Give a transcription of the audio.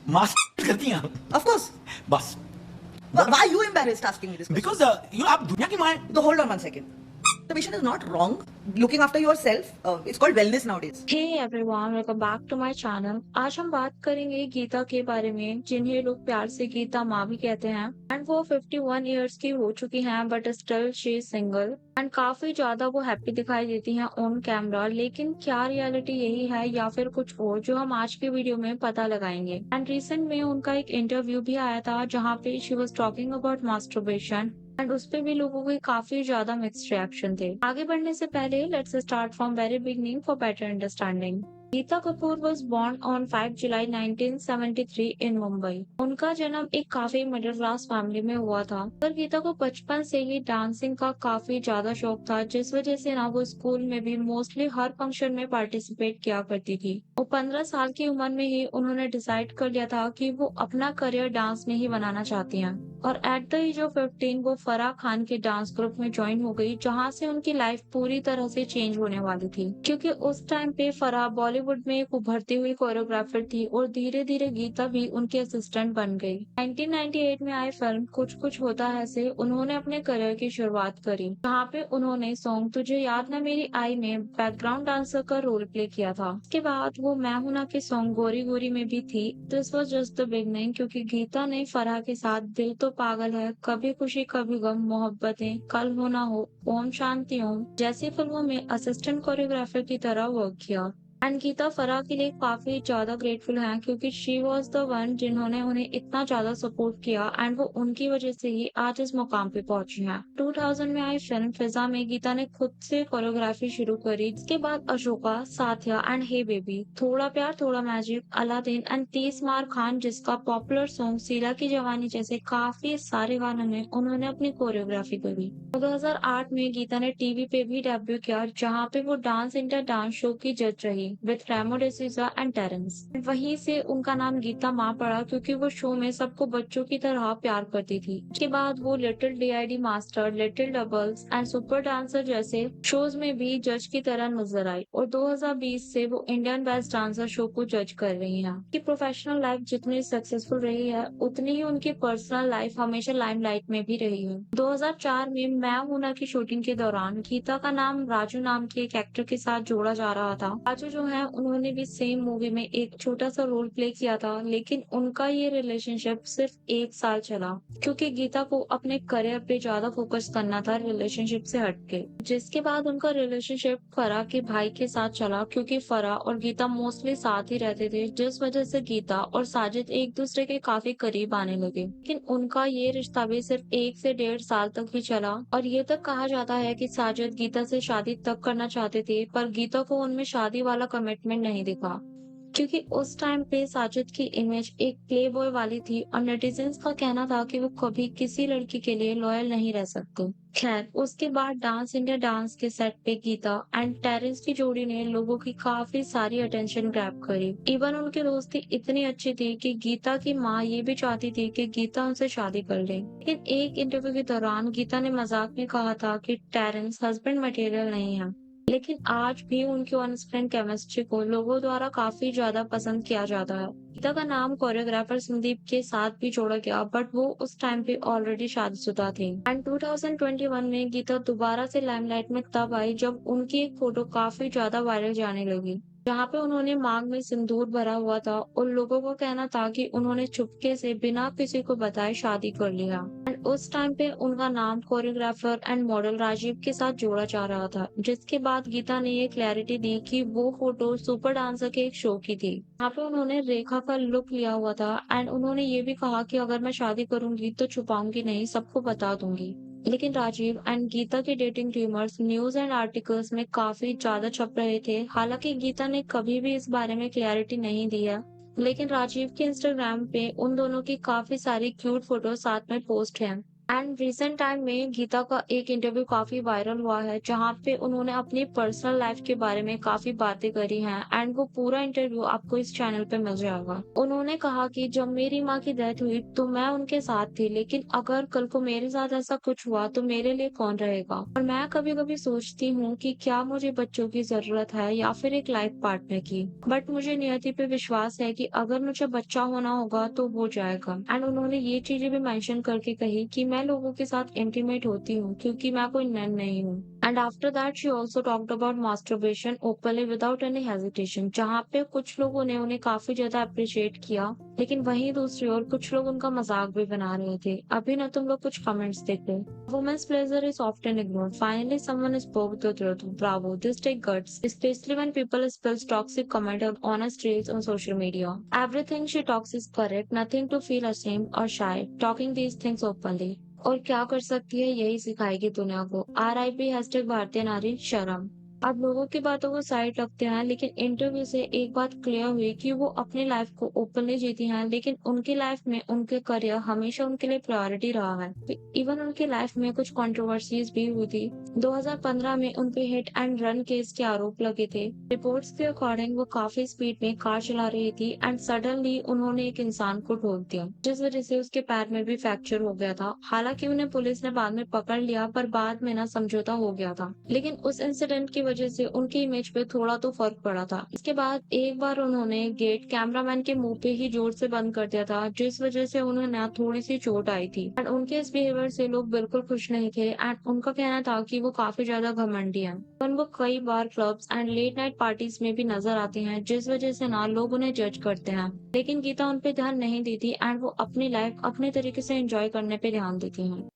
Mask करती हैं Of course. बस Why are you embarrassed asking me this question? Because you आप दुनिया की माँ हैं. So hold on one second. The patient is not wrong. Looking after yourself, it's called wellness nowadays. Hey everyone, welcome back to my channel. आज हम बात करेंगे गीता के बारे में, जिन्हें लोग प्यार से गीता माँ भी कहते हैं। एंड वो 51 इयर्स की हो चुकी हैं, but still she is single. And काफी ज्यादा वो हैप्पी दिखाई देती हैं ऑन कैमरा। लेकिन क्या रियलिटी यही है या फिर कुछ और, जो हम आज के वीडियो में पता लगाएंगे। एंड रिसेंट में उनका एक इंटरव्यू भी आया था, जहाँ पे she was talking about masturbation. And उस पे भी लोगों के काफी ज्यादा मिक्स्ड रिएक्शन थे। आगे बढ़ने से पहले let's start from very beginning for better understanding. Geeta Kapoor was born on 5 July 1973 in Mumbai. उनका जन्म एक काफी मिडिल क्लास फैमिली में हुआ था। पर गीता को बचपन से ही डांसिंग का काफी ज्यादा शौक था, जिस वजह से ना वो स्कूल में भी मोस्टली हर फंक्शन में पार्टिसिपेट किया करती थी। वो 15 साल की उम्र में ही उन्होंने डिसाइड कर लिया था कि वो अपना करियर डांस में ही बनाना चाहती हैं। और एट द एज ऑफ 15 वो फराह खान के डांस ग्रुप में ज्वाइन हो गई, जहाँ से उनकी लाइफ पूरी तरह से चेंज होने वाली थी। क्योंकि उस टाइम पे फराह बॉलीवुड में एक उभरती हुई कोरियोग्राफर थी और धीरे धीरे गीता भी उनकी असिस्टेंट बन गई। 1998 में आई फिल्म कुछ कुछ होता है से उन्होंने अपने करियर की शुरुआत करी, जहाँ पे उन्होंने सॉन्ग तुझे याद ना मेरी आई में बैकग्राउंड डांसर का रोल प्ले किया था। उसके बाद वो मैं हूं ना के सॉन्ग गोरी गोरी में भी थी। This was just the beginning, क्योंकि गीता ने फराह के साथ दिल तो पागल है, कभी खुशी कभी गम, मोहब्बतें, कल हो ना हो, ओम शांति ओम जैसी फिल्मों में असिस्टेंट कोरियोग्राफर की तरह वर्क किया। एंड गीता फराह के लिए काफी ज्यादा ग्रेटफुल हैं, क्योंकि शी वॉज द वन जिन्होंने उन्हें इतना ज्यादा सपोर्ट किया। एंड वो उनकी वजह से ही आज इस मुकाम पे पहुंची हैं। 2000 में आई फिल्म फिजा में गीता ने खुद से कोरियोग्राफी शुरू करी। इसके बाद अशोका, साथिया एंड हे बेबी, थोड़ा प्यार थोड़ा मैजिक, अलादीन एंड 30 मार खान, जिसका पॉपुलर सॉन्ग सीला की जवानी जैसे काफी सारे गानों में उन्होंने अपनी कोरियोग्राफी करी। 2008 में गीता ने टीवी पे भी डेब्यू किया, जहाँ पे वो डांस इंडिया डांस शो की जज रही विद रेमो डिसूजा एंड टेरेंस। वहीं से उनका नाम गीता माँ पड़ा, क्योंकि वो शो में सबको बच्चों की तरह प्यार करती थी। उसके बाद वो little DID master, little doubles and super dancer जैसे शोज में भी जज की तरह नजर आई। और 2020 से वो इंडियन बेस्ट डांसर शो को जज कर रही हैं। उनकी प्रोफेशनल लाइफ जितनी सक्सेसफुल रही है, उतनी ही उनकी पर्सनल लाइफ हमेशा लाइमलाइट में भी रही है। 2004 में मैं हूं ना की शूटिंग के दौरान गीता का नाम राजू नाम के एक एक्टर के साथ जोड़ा जा रहा था। राजू जो है, उन्होंने भी सेम मूवी में एक छोटा सा रोल प्ले किया था, लेकिन उनका ये रिलेशनशिप सिर्फ 1 साल चला, क्योंकि गीता को अपने करियर पे ज्यादा फोकस करना था रिलेशनशिप से हटके। जिसके बाद उनका रिलेशनशिप फराह के भाई के साथ चला, क्योंकि फराह और गीता मोस्टली साथ ही रहते थे, जिस वजह से गीता और साजिद एक दूसरे के काफी करीब आने लगे। लेकिन उनका ये रिश्ता भी सिर्फ 1 से 1.5 साल तक ही चला। और ये तक कहा जाता है कि साजिद गीता से शादी तक करना चाहते थे, पर गीता को उनमें शादी वाला कमिटमेंट नहीं दिखा, क्योंकि उस टाइम पे साजिद की इमेज एक प्ले बॉय वाली थी और नेटिजन्स का कहना था कि वो कभी किसी लड़की के लिए लॉयल नहीं रह सकते। खैर, उसके बाद डांस इंडिया डांस के सेट पे गीता एंड टेरेंस की जोड़ी ने लोगों की काफी सारी अटेंशन ग्रैब करी। इवन उनकी दोस्ती इतनी अच्छी थी कि गीता की माँ ये भी चाहती थी कि गीता उनसे शादी कर ले। लेकिन एक इंटरव्यू के दौरान गीता ने मजाक में कहा था कि टेरेंस हस्बैंड मटेरियल नहीं है। लेकिन आज भी उनकी ऑन स्क्रीन केमिस्ट्री को लोगों द्वारा काफी ज्यादा पसंद किया जाता है। गीता का नाम कोरियोग्राफर संदीप के साथ भी जोड़ा गया, बट वो उस टाइम पे ऑलरेडी शादीशुदा थे। एंड 2021 में गीता दोबारा से लाइमलाइट में तब आई, जब उनकी एक फोटो काफी ज्यादा वायरल जाने लगी, जहाँ पे उन्होंने मांग में सिंदूर भरा हुआ था और लोगों का कहना था कि उन्होंने चुपके से बिना किसी को बताए शादी कर लिया। एंड उस टाइम पे उनका नाम कोरियोग्राफर एंड मॉडल राजीव के साथ जोड़ा जा रहा था, जिसके बाद गीता ने ये क्लैरिटी दी कि वो फोटो सुपर डांसर के एक शो की थी। यहाँ पे उन्होंने रेखा का लुक लिया हुआ था। एंड उन्होंने ये भी कहा कि अगर मैं शादी करूंगी तो छुपाऊंगी नहीं, सबको बता दूंगी। लेकिन राजीव एंड गीता के dating rumours news and articles में काफी ज्यादा छप रहे थे। हालांकि गीता ने कभी भी इस बारे में क्लैरिटी नहीं दी है, लेकिन राजीव के इंस्टाग्राम पे उन दोनों की काफी सारी क्यूट फोटो साथ में पोस्ट हैं। एंड रिसेंट टाइम में गीता का एक इंटरव्यू काफी वायरल हुआ है जहाँ पे उन्होंने अपनी पर्सनल लाइफ के बारे में काफी बातें करी हैं एंड वो पूरा इंटरव्यू आपको इस चैनल पे मिल जाएगा। उन्होंने कहा कि जब मेरी माँ की डेथ हुई तो मैं उनके साथ थी, लेकिन अगर कल को मेरे साथ ऐसा कुछ हुआ तो मेरे लिए कौन रहेगा। और मैं कभी कभी सोचती हूँ कि क्या मुझे बच्चों की जरूरत है या फिर एक लाइफ पार्टनर की, बट मुझे नियति पे विश्वास है कि अगर मुझे बच्चा होना होगा तो हो जाएगा। एंड उन्होंने ये चीजें भी मेंशन करके कही कि मैं लोगों के साथ इंटीमेट होती हूँ क्योंकि मैं कोई नन नहीं हूँ। And after that she also talked about masturbation openly without any hesitation, जहाँ पे कुछ लोगों ने उन्हें काफी ज्यादा अप्रिशिएट किया, लेकिन वहीं दूसरी ओर कुछ लोग उनका मजाक भी बना रहे थे। अभी ना तुम लोग कुछ कमेंट्स देखो। Women's pleasure is often ignored, finally someone spoke the truth, bravo, this take guts, specially when people spills toxic comment on honest reels on social media. Everything she talks is correct, nothing to feel ashamed or shy, talking these things openly. और क्या कर सकती है यही सिखाएगी दुनिया को। RIP hashtag भारतीय नारी शर्म। अब लोगों की बातों को साइड रखते हैं, लेकिन इंटरव्यू से एक बात क्लियर हुई कि वो अपनी लाइफ को ओपनली जीती हैं, लेकिन उनकी लाइफ में उनके करियर हमेशा उनके लिए प्रायोरिटी रहा है। इवन उनकी लाइफ में कुछ कंट्रोवर्सीज भी हुई थी। 2015 में उन पे हिट एंड रन केस के आरोप लगे थे। रिपोर्ट्स के अकॉर्डिंग वो काफी स्पीड में कार चला रही थी एंड सडनली उन्होंने एक इंसान को ठोक दिया, जिस वजह से उसके पैर में भी फ्रैक्चर हो गया था। हालांकि उन्हें पुलिस ने बाद में पकड़ लिया, पर बाद में ना समझौता हो गया था, लेकिन उस इंसिडेंट की वजह से उनकी इमेज पे थोड़ा तो फर्क पड़ा था। इसके बाद एक बार उन्होंने गेट कैमरामैन के मुंह पे ही जोर से बंद कर दिया था, जिस वजह से उन्हें ना थोड़ी सी चोट आई थी। एंड उनके इस बिहेवियर से लोग बिल्कुल खुश नहीं थे एंड उनका कहना था कि वो काफी ज्यादा घमंडी हैं। और वो कई बार clubs and late night parties में भी नजर आती हैं, जिस वजह से ना लोग उन्हें जज करते हैं। लेकिन गीता उन पे ध्यान नहीं देती एंड वो अपनी लाइफ अपने तरीके से एंजॉय करने पे ध्यान देती हैं।